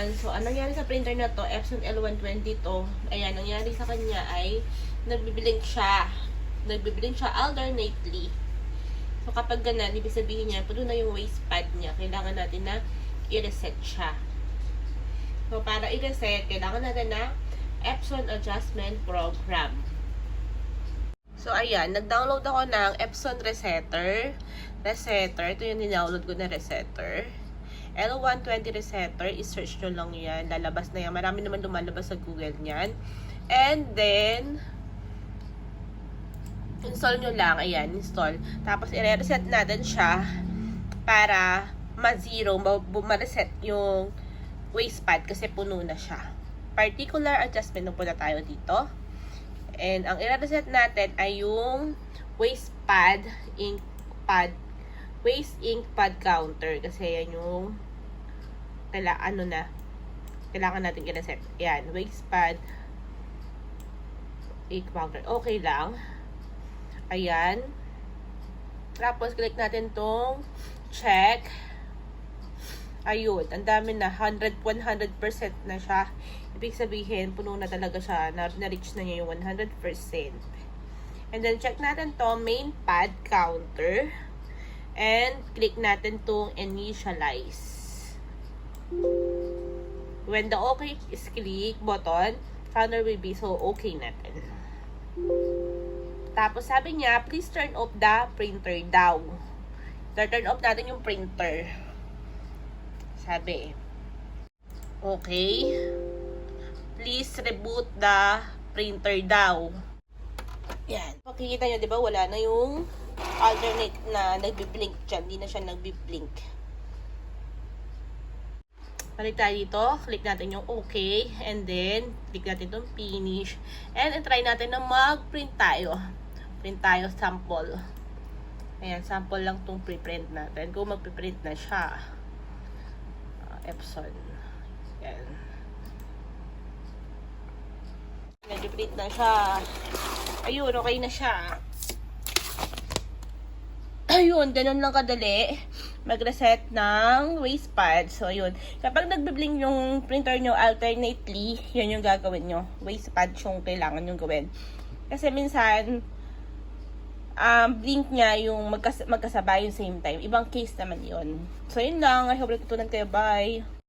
Ayan, so anong nangyari sa printer na to, Epson L120 to. Ayan, nangyari sa kanya ay nagbiblink siya. Nagbiblink siya alternately. So kapag ganun, ibig sabihin niya, puno na yung waistpad niya. Kailangan natin na i-reset siya. So para i-reset, kailangan natin na Epson Adjustment Program. So ayan, nag-download ako ng Epson Resetter. Ito yung download ko na Resetter. L120 Resetter, i-search nyo lang yan. Lalabas na yan. Marami naman lumalabas sa Google niyan. And then, install nyo lang. Ayan, install. Tapos, i-reset natin siya para ma-zero, ma-reset yung waistpad kasi puno na siya. Particular adjustment na po na tayo dito. And, ang i-reset natin ay yung waist ink pad counter kasi yan yung kailangan natin i-reset. Yan, waist ink counter. Okay lang. Ayan. Tapos, click natin tong check. Ayun, ang dami na. 100% na siya. Ibig sabihin, puno na talaga siya. Na-reach na niya yung 100%. And then, check natin to main pad counter. And, click natin tong initialize. When the OK is click button, counter will be so okay natin. Tapos, sabi niya, please turn off the printer daw. Turn off natin yung printer. Sabi. Okay. Please reboot the printer daw. Yan. Makikita nyo, di ba? Wala na yung alternate na nagbiblink dyan. Hindi na siya nagbiblink. Balik tayo dito. Click natin yung OK. And then, click natin itong finish. And try natin na mag-print tayo. Print tayo sample. Ayan, sample lang itong pre-print natin. Kung mag-print na siya. Epson. Ayan. Nag-print na siya. Ayun, okay na siya. Ayun, ganun lang kadali mag-reset ng waistpad. So, ayun. Kapag nagbe-blink yung printer nyo alternately, yun yung gagawin nyo. Waistpad yung kailangan nyo gawin. Kasi minsan, blink niya yung magkasabay yung same time. Ibang case naman yun. So, yun lang. I hope natutunan kayo. Bye!